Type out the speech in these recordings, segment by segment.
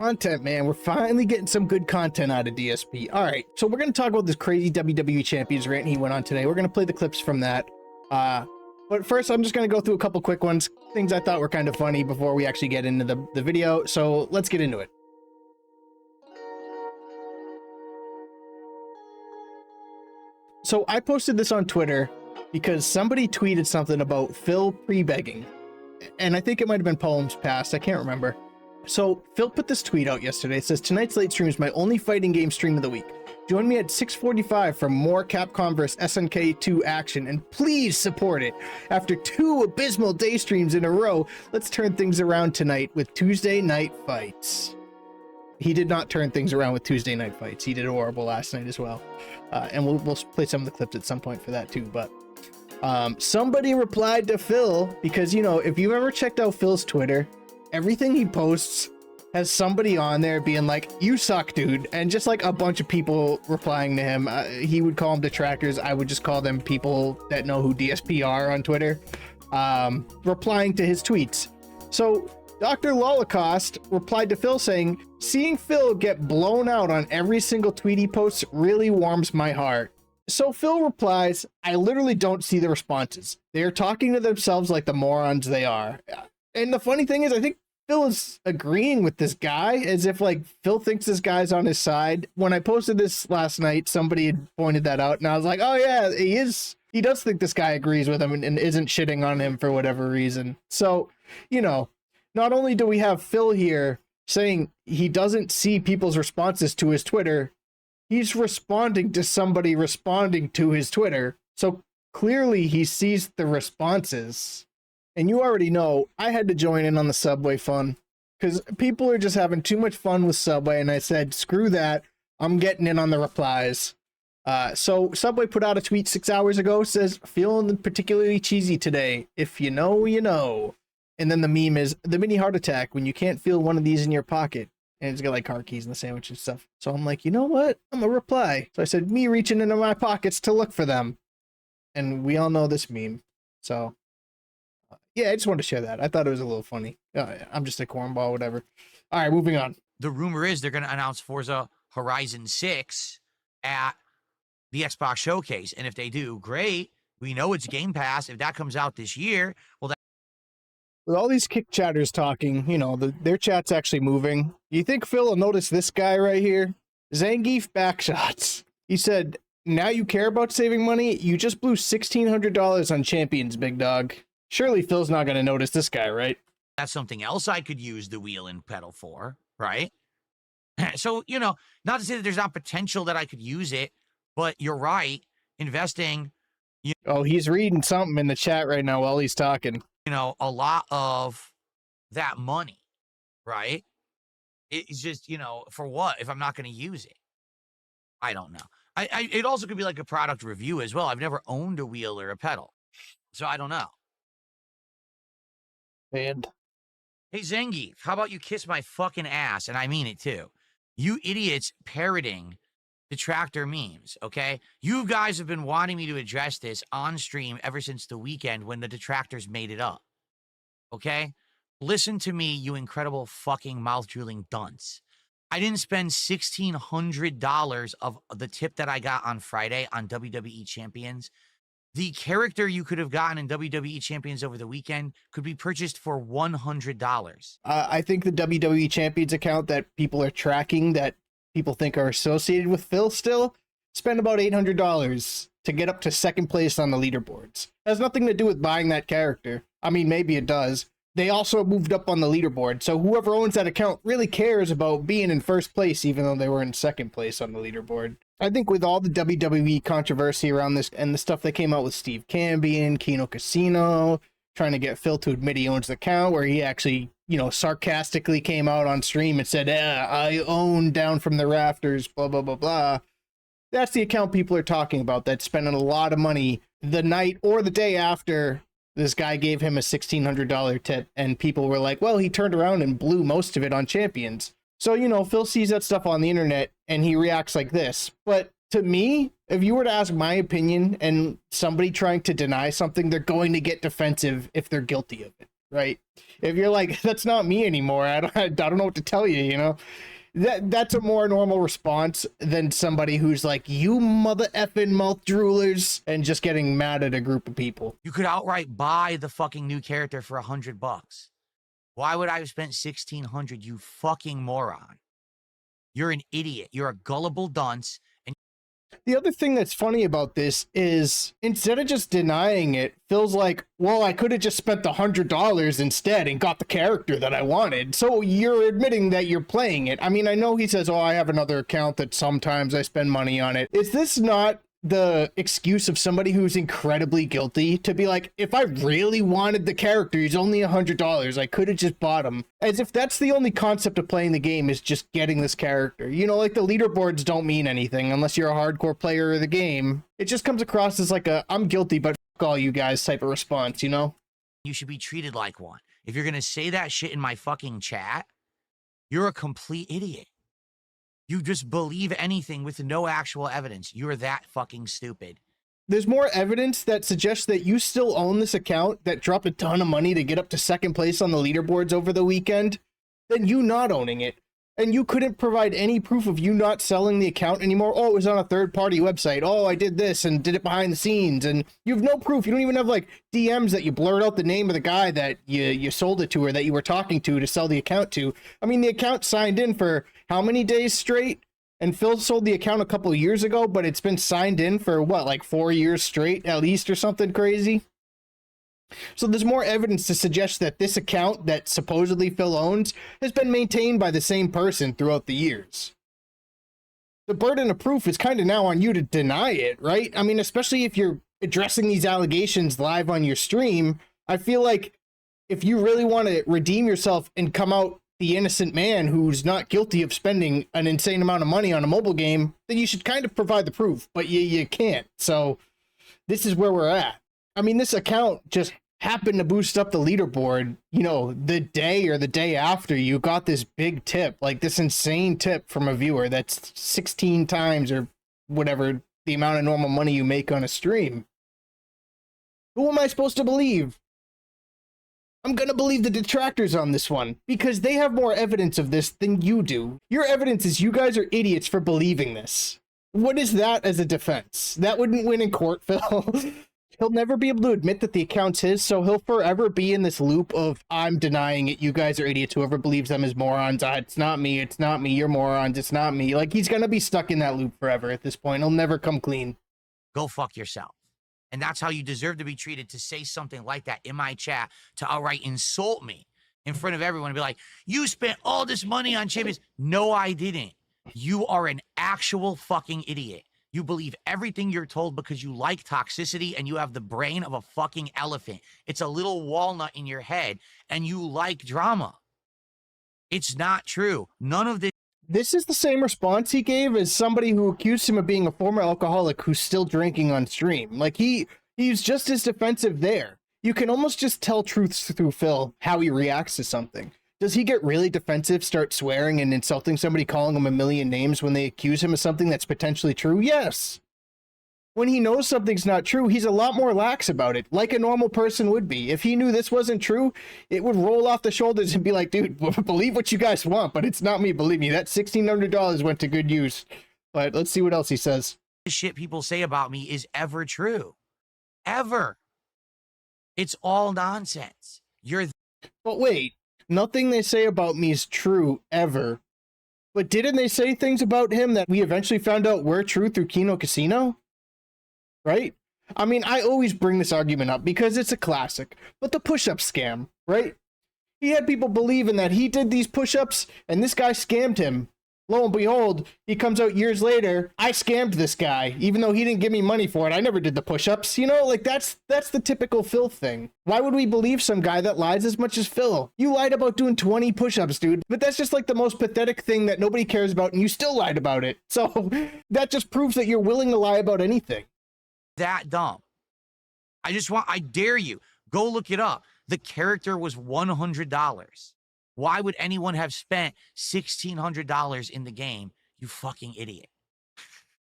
Content, man. We're finally getting some good content out of DSP. All right, so we're going to talk about this crazy WWE Champions rant he went on today. We're going to play the clips from that. But first, I'm just going to go through a couple quick ones, things I thought were kind of funny before we actually get into the video. So let's get into it. So I posted this on Twitter because somebody tweeted something about Phil pre-begging. And I think it might have been Poems Past. I can't remember. So Phil put this tweet out yesterday. It says, tonight's late stream is my only fighting game stream of the week. Join me at 6:45 for more Capcom vs SNK 2 action, and please support it. After 2 abysmal day streams in a row, let's turn things around tonight with Tuesday night fights. He did not turn things around with Tuesday night fights. He did horrible last night as well. And we'll play some of the clips at some point for that too. But somebody replied to Phil because, you know, if you've ever checked out Phil's Twitter, everything he posts has somebody on there being like, you suck, dude. And just like a bunch of people replying to him. He would call them detractors. I would just call them people that know who DSP are on Twitter, replying to his tweets. So Dr. Lolcow replied to Phil saying, seeing Phil get blown out on every single tweet he posts really warms my heart. So Phil replies, I literally don't see the responses. They're talking to themselves like the morons they are. And the funny thing is, I think Phil is agreeing with this guy as if like Phil thinks this guy's on his side. When I posted this last night, somebody had pointed that out and I was like, oh yeah, he is. He does think this guy agrees with him and isn't shitting on him for whatever reason. So, you know, not only do we have Phil here saying he doesn't see people's responses to his Twitter, he's responding to somebody responding to his Twitter. So clearly he sees the responses. And you already know I had to join in on the Subway fun because people are just having too much fun with Subway. And I said, screw that. I'm getting in on the replies. So Subway put out a tweet 6 hours ago, says, feeling particularly cheesy today. If you know, you know. And then the meme is the mini heart attack when you can't feel one of these in your pocket. And it's got like car keys and the sandwich and stuff. So I'm like, you know what? I'm gonna reply. So I said, me reaching into my pockets to look for them. And we all know this meme. So yeah, I just wanted to share that. I thought it was a little funny. I'm just a cornball, whatever. All right, moving on. The rumor is they're going to announce Forza Horizon 6 at the Xbox Showcase. And if they do, great. We know it's Game Pass. If that comes out this year, well, with all these kick chatters talking, you know, their chat's actually moving. You think Phil will notice this guy right here? Zangief Backshots. He said, now you care about saving money? You just blew $1,600 on Champions, big dog. Surely Phil's not going to notice this guy, right? that's something else I could use the wheel and pedal for, right? So, you know, not to say that there's not potential that I could use it, but you're right. Investing. Oh, he's reading something in the chat right now while he's talking. You know, a lot of that money, right? It's just, you know, for what if I'm not going to use it? I don't know. It also could be like a product review as well. I've never owned a wheel or a pedal, so I don't know. And hey, Zangief, how about you kiss my fucking ass? And I mean it too. You idiots parroting detractor memes, okay? You guys have been wanting me to address this on stream ever since the weekend when the detractors made it up, okay? Listen to me, you incredible fucking mouth-drooling dunce. I didn't spend $1,600 of the tip that I got on Friday on WWE Champions. The character you could have gotten in WWE Champions over the weekend could be purchased for $100. I think the WWE Champions account that people are tracking that people think are associated with Phil still spent about $800 to get up to second place on the leaderboards. It has nothing to do with buying that character. I mean, maybe it does. They also moved up on the leaderboard, so whoever owns that account really cares about being in first place, even though they were in second place on the leaderboard. I think with all the WWE controversy around this and the stuff that came out with Steve Cambion, Kino Casino, trying to get Phil to admit he owns the account, where he actually, you know, sarcastically came out on stream and said, I own Down from the Rafters, blah, blah, blah, blah. That's the account people are talking about that's spending a lot of money the night or the day after this guy gave him a $1,600 tip, and people were like, well, he turned around and blew most of it on Champions. So, you know, Phil sees that stuff on the internet and he reacts like this. But to me, if you were to ask my opinion and somebody trying to deny something, they're going to get defensive if they're guilty of it. right? If you're like, that's not me anymore, I don't know what to tell you, you know? That's a more normal response than somebody who's like, you mother effing mouth droolers, and just getting mad at a group of people. You could outright buy the fucking new character for $100. Why would I have spent 1,600, you fucking moron? You're an idiot. You're a gullible dunce. And the other thing that's funny about this is instead of just denying it, Phil's like, well, I could have just spent the $100 instead and got the character that I wanted. So you're admitting that you're playing it. I mean, I know he says, oh, I have another account that sometimes I spend money on it. Is this not the excuse of somebody who's incredibly guilty to be like, if I really wanted the character, he's only $100, I could have just bought him? As if that's the only concept of playing the game, is just getting this character. You know, like the leaderboards don't mean anything unless you're a hardcore player of the game. It just comes across as like a I'm guilty but fuck all you guys type of response, you know? you should be treated like one. If you're gonna say that shit in my fucking chat, you're a complete idiot. You just believe anything with no actual evidence. You're that fucking stupid. There's more evidence that suggests that you still own this account that dropped a ton of money to get up to second place on the leaderboards over the weekend than you not owning it. And you couldn't provide any proof of you not selling the account anymore. Oh, it was on a third-party website. Oh, I did this and did it behind the scenes. And you have no proof. You don't even have like DMs that you blurred out the name of the guy that you sold it to or that you were talking to sell the account to. I mean, the account signed in for how many days straight? And Phil sold the account a couple of years ago, but it's been signed in for what, like 4 years straight at least or something crazy? So there's more evidence to suggest that this account that supposedly Phil owns has been maintained by the same person throughout the years. The burden of proof is kind of now on you to deny it, right? I mean, especially if you're addressing these allegations live on your stream, I feel like if you really want to redeem yourself and come out the innocent man who's not guilty of spending an insane amount of money on a mobile game, then you should kind of provide the proof, but you can't. So this is where we're at. I mean, this account just happened to boost up the leaderboard, you know, the day or the day after you got this big tip, like this insane tip from a viewer that's 16 times or whatever the amount of normal money you make on a stream. Who am I supposed to believe? I'm gonna believe the detractors on this one because they have more evidence of this than you do. Your evidence is you guys are idiots for believing this. What is that as a defense? That wouldn't win in court, Phil. He'll never be able to admit that the account's his, so he'll forever be in this loop of, I'm denying it, you guys are idiots, whoever believes them is morons, it's not me, you're morons, it's not me. Like, he's gonna be stuck in that loop forever at this point. He'll never come clean. Go fuck yourself. And that's how you deserve to be treated, to say something like that in my chat, to outright insult me in front of everyone and be like, you spent all this money on champions. No, I didn't. You are an actual fucking idiot. You believe everything you're told because you like toxicity and you have the brain of a fucking elephant. It's a little walnut in your head and you like drama. It's not true. None of this. This is the same response he gave as somebody who accused him of being a former alcoholic who's still drinking on stream. Like, he's just as defensive there. You can almost just tell truths through Phil, how he reacts to something. Does he get really defensive, start swearing and insulting somebody, calling him a million names when they accuse him of something that's potentially true? Yes. When he knows something's not true, he's a lot more lax about it, like a normal person would be. If he knew this wasn't true, it would roll off the shoulders and be like, dude, believe what you guys want, but it's not me, believe me. That $1,600 went to good use. But let's see what else he says. This shit people say about me is ever true. Ever. It's all nonsense. But wait, nothing they say about me is true, ever. But didn't they say things about him that we eventually found out were true through Kino Casino? Right? I mean, I always bring this argument up because it's a classic, but the push-up scam, right? He had people believing that he did these push-ups and this guy scammed him. Lo and behold, he comes out years later, I scammed this guy, even though he didn't give me money for it. I never did the push-ups. You know, like that's the typical Phil thing. Why would we believe some guy that lies as much as Phil? You lied about doing 20 push-ups, dude. But that's just like the most pathetic thing that nobody cares about and you still lied about it. So that just proves that you're willing to lie about anything. That dumb. I dare you, go look it up. The character was $100. Why would anyone have spent $1,600 in the game? You fucking idiot.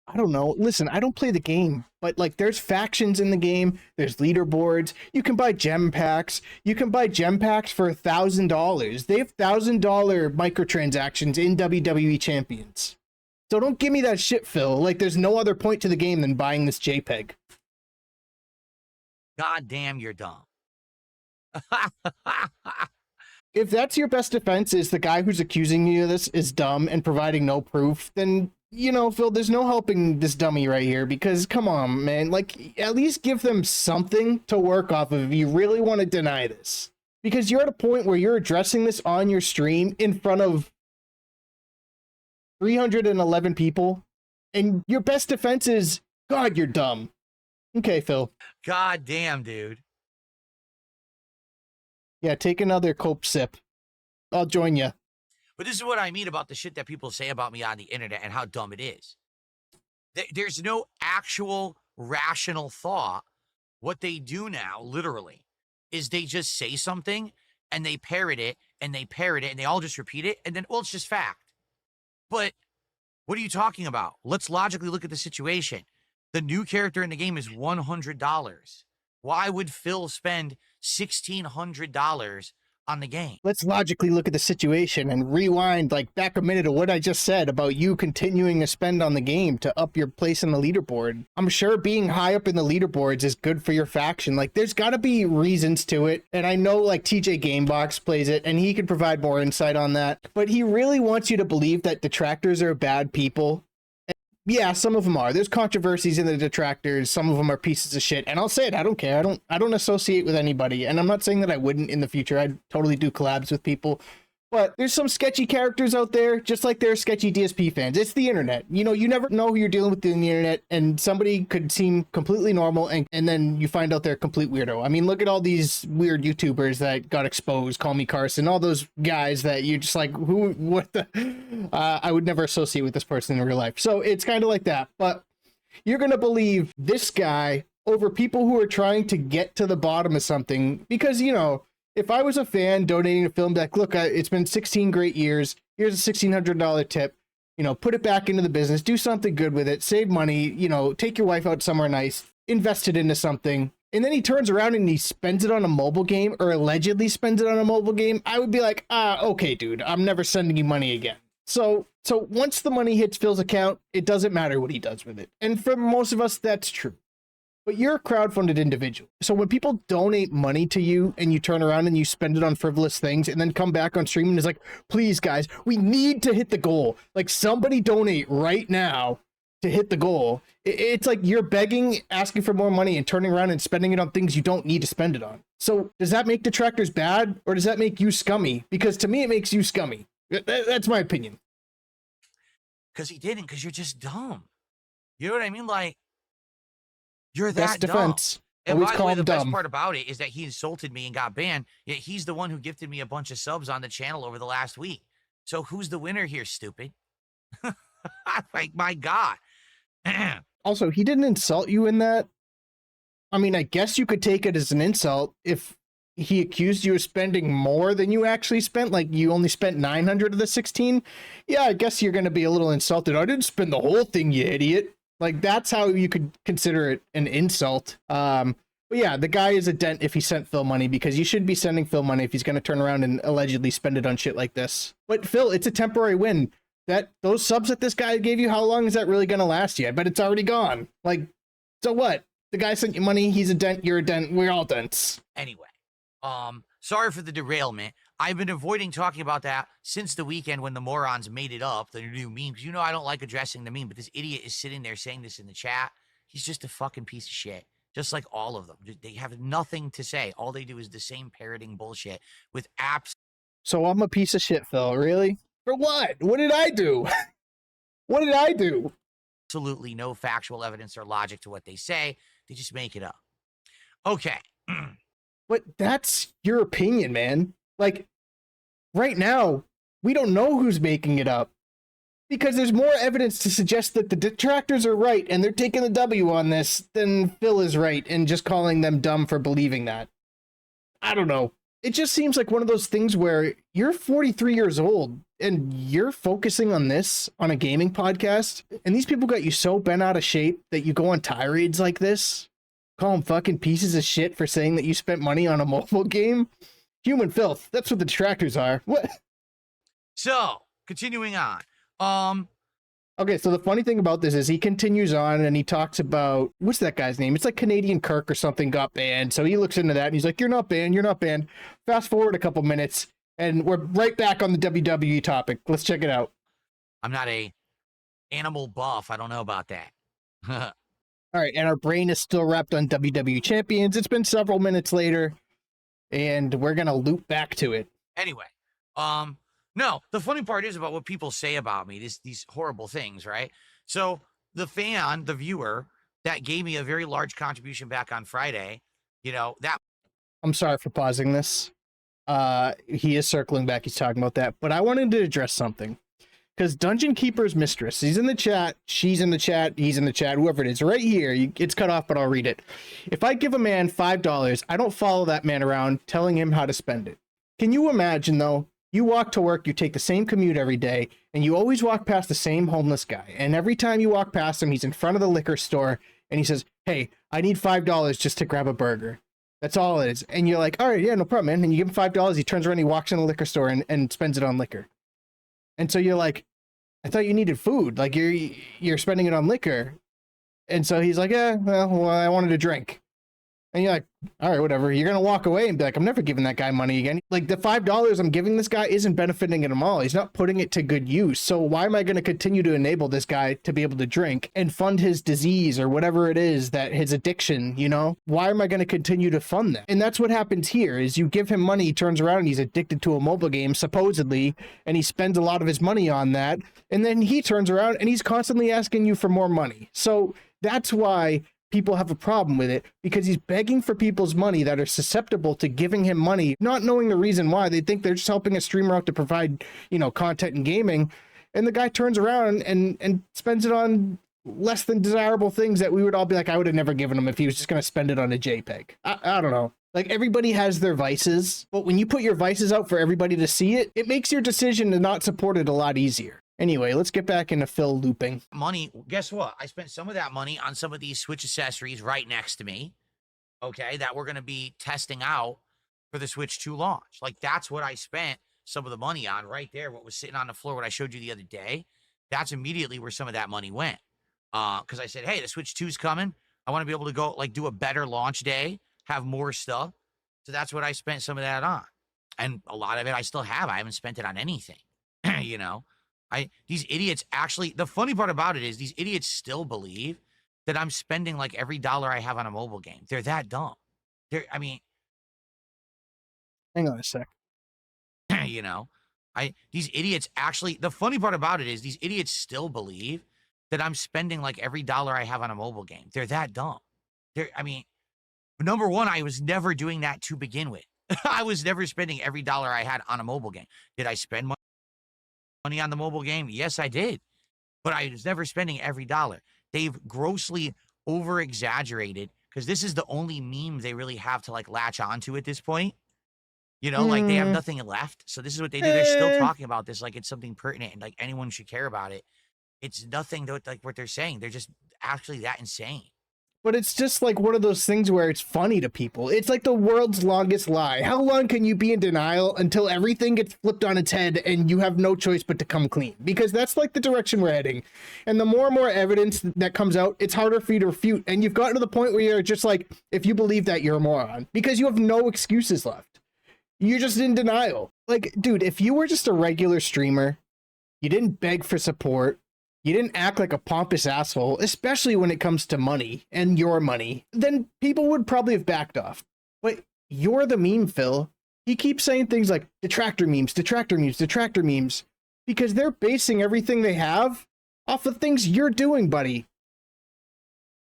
I don't know. Listen, I don't play the game, but like there's factions in the game. There's leaderboards. You can buy gem packs. You can buy gem packs for $1,000. They have $1,000 microtransactions in WWE Champions. So don't give me that shit, Phil. Like there's no other point to the game than buying this JPEG. God damn, you're dumb. If that's your best defense, is the guy who's accusing you of this is dumb and providing no proof, then, you know, Phil, there's no helping this dummy right here, because come on, man, like at least give them something to work off of if you really want to deny this. Because you're at a point where you're addressing this on your stream in front of 311 people, and your best defense is, God, you're dumb. Okay, Phil. God damn, dude. Yeah, take another cope sip. I'll join you. But this is what I mean about the shit that people say about me on the internet and how dumb it is. There's no actual rational thought. What they do now, literally, is they just say something and they parrot it and they parrot it and they all just repeat it. And then, well, it's just fact. But what are you talking about? Let's logically look at the situation. The new character in the game is $100. Why would Phil spend $1,600 on the game? Let's logically look at the situation and rewind like back a minute of what I just said about you continuing to spend on the game to up your place in the leaderboard. I'm sure being high up in the leaderboards is good for your faction. Like there's got to be reasons to it. And I know like TJ Gamebox plays it and he can provide more insight on that. But he really wants you to believe that detractors are bad people. Yeah, some of them are. There's controversies in the detractors. Some of them are pieces of shit. And I'll say it, I don't care. I don't associate with anybody. And I'm not saying that I wouldn't in the future. I'd totally do collabs with people. But there's some sketchy characters out there, just like there are sketchy DSP fans. It's the internet. You know, you never know who you're dealing with in the internet, and somebody could seem completely normal, and then you find out they're a complete weirdo. I mean, look at all these weird YouTubers that got exposed, Call Me Carson, all those guys that you're just like, who, what the, I would never associate with this person in real life. So it's kind of like that. But you're going to believe this guy over people who are trying to get to the bottom of something, because, you know, if I was a fan donating a film deck, look, it's been 16 great years. Here's a $1,600 tip. You know, put it back into the business. Do something good with it. Save money. You know, take your wife out somewhere nice. Invest it into something. And then he turns around and he spends it on a mobile game, or allegedly spends it on a mobile game. I would be like, okay, dude, I'm never sending you money again. So once the money hits Phil's account, it doesn't matter what he does with it. And for most of us, that's true. But you're a crowdfunded individual. So when people donate money to you and you turn around and you spend it on frivolous things and then come back on stream and is like, please guys, we need to hit the goal. Like somebody donate right now to hit the goal. It's like you're begging, asking for more money and turning around and spending it on things you don't need to spend it on. So does that make detractors bad, or does that make you scummy? Because to me, it makes you scummy. That's my opinion. Because he didn't, because you're just dumb. You know what I mean? Like, you're that Best defense. dumb. And Always by the call way, him the best dumb. part about it is that he insulted me and got banned, yet he's the one who gifted me a bunch of subs on the channel over the last week. So who's the winner here, stupid? Like, my God. Also, he didn't insult you in that. I mean, I guess you could take it as an insult if he accused you of spending more than you actually spent, like you only spent 900 of the 16. Yeah, I guess you're going to be a little insulted. I didn't spend the whole thing, you idiot. Like, that's how you could consider it an insult. But yeah, the guy is a dent if he sent Phil money, because you should be sending Phil money if he's going to turn around and allegedly spend it on shit like this. But Phil, it's a temporary win. Those subs that this guy gave you, how long is that really going to last you? I bet it's already gone. Like, so what? The guy sent you money. He's a dent. You're a dent. We're all dents. Anyway, sorry for the derailment. I've been avoiding talking about that since the weekend when the morons made it up, the new memes. You know I don't like addressing the meme, but this idiot is sitting there saying this in the chat. He's just a fucking piece of shit. Just like all of them. They have nothing to say. All they do is the same parroting bullshit with apps. So I'm a piece of shit, Phil. Really? For what? What did I do? What did I do? Absolutely no factual evidence or logic to what they say. They just make it up. Okay. But that's your opinion, man. Like, right now, we don't know who's making it up, because there's more evidence to suggest that the detractors are right and they're taking the W on this than Phil is right and just calling them dumb for believing that. I don't know. It just seems like one of those things where you're 43 years old and you're focusing on this on a gaming podcast, and these people got you so bent out of shape that you go on tirades like this, call them fucking pieces of shit for saying that you spent money on a mobile game. Human filth. That's what the detractors are. What? So, continuing on. Okay, so the funny thing about this is he continues on and he talks about, what's that guy's name? It's like Canadian Kirk or something got banned. So he looks into that and he's like, you're not banned, you're not banned. Fast forward a couple minutes and we're right back on the WWE topic. Let's check it out. I'm not a animal buff. I don't know about that. All right, and our brain is still wrapped on WWE champions. It's been several minutes later and we're going to loop back to it. Anyway, no, the funny part is about what people say about me, these horrible things, right? So the fan, the viewer that gave me a very large contribution back on Friday, that. I'm sorry for pausing this. He is circling back. He's talking about that, but I wanted to address something because Dungeon Keeper's mistress, he's in the chat, she's in the chat, he's in the chat, whoever it is, right here. It's cut off, but I'll read it. If I give a man $5, I don't follow that man around telling him how to spend it. Can you imagine though? You walk to work, you take the same commute every day, and you always walk past the same homeless guy. And every time you walk past him, he's in front of the liquor store, and he says, hey, I need $5 just to grab a burger. That's all it is. And you're like, all right, yeah, no problem, man. And you give him $5, he turns around, he walks in the liquor store and spends it on liquor. And so you're like, I thought you needed food. Like, you're spending it on liquor. And so he's like, yeah, well, I wanted a drink. And you're like, all right, whatever. You're going to walk away and be like, I'm never giving that guy money again. Like the $5 I'm giving this guy isn't benefiting him all. He's not putting it to good use. So why am I going to continue to enable this guy to be able to drink and fund his disease or whatever it is that his addiction, why am I going to continue to fund that? And that's what happens here is you give him money, he turns around and he's addicted to a mobile game, supposedly, and he spends a lot of his money on that. And then he turns around and he's constantly asking you for more money. So that's why people have a problem with it, because he's begging for people's money that are susceptible to giving him money, not knowing the reason why. They think they're just helping a streamer out to provide, content and gaming. And the guy turns around and spends it on less than desirable things that we would all be like, I would have never given him if he was just going to spend it on a JPEG. I don't know. Like everybody has their vices, but when you put your vices out for everybody to see it, it makes your decision to not support it a lot easier. Anyway, let's get back into Phil looping. Money, guess what? I spent some of that money on some of these Switch accessories right next to me, okay, that we're going to be testing out for the Switch 2 launch. Like, that's what I spent some of the money on right there, what was sitting on the floor, what I showed you the other day. That's immediately where some of that money went. Because I said, hey, the Switch 2's coming. I want to be able to go, like, do a better launch day, have more stuff. So that's what I spent some of that on. And a lot of it I still have. I haven't spent it on anything, These idiots actually, the funny part about it is these idiots still believe that I'm spending like every dollar I have on a mobile game. They're that dumb. Hang on a sec. These idiots actually, the funny part about it is these idiots still believe that I'm spending like every dollar I have on a mobile game. They're that dumb. Number one, I was never doing that to begin with. I was never spending every dollar I had on a mobile game. Did I spend money on the mobile game? Yes, I did. But I was never spending every dollar. They've grossly over-exaggerated because this is the only meme they really have to like latch onto at this point. Like they have nothing left. So this is what they do. They're still talking about this like it's something pertinent and like anyone should care about it. It's nothing like what they're saying. They're just actually that insane. But it's just like one of those things where it's funny to people. It's like the world's longest lie. How long can you be in denial until everything gets flipped on its head and you have no choice but to come clean? Because that's like the direction we're heading. And the more and more evidence that comes out, it's harder for you to refute. And you've gotten to the point where you're just like, if you believe that, you're a moron. Because you have no excuses left. You're just in denial. Like, dude, if you were just a regular streamer, you didn't beg for support, you didn't act like a pompous asshole, especially when it comes to money and your money, then people would probably have backed off. But you're the meme, Phil. He keeps saying things like detractor memes, detractor memes, detractor memes, because they're basing everything they have off of things you're doing, buddy.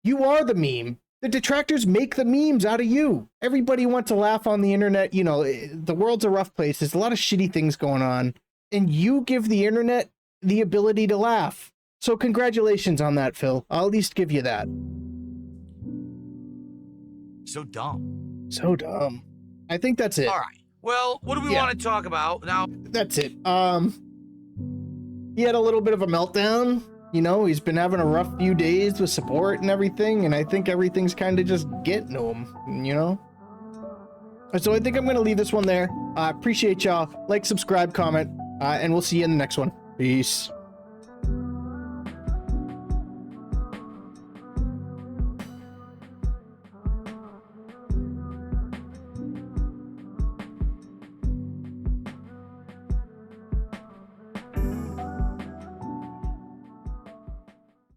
You are the meme. The detractors make the memes out of you. Everybody wants to laugh on the internet. The world's a rough place. There's a lot of shitty things going on. And you give the internet the ability to laugh. So congratulations on that, Phil. I'll at least give you that. So dumb. So dumb. I think that's it. All right. Well, what do we want to talk about now? That's it. he had a little bit of a meltdown. You know, he's been having a rough few days with support and everything, and I think everything's kind of just getting to him, you know? So I think I'm going to leave this one there. I appreciate y'all. Like, subscribe, comment, and we'll see you in the next one. Peace.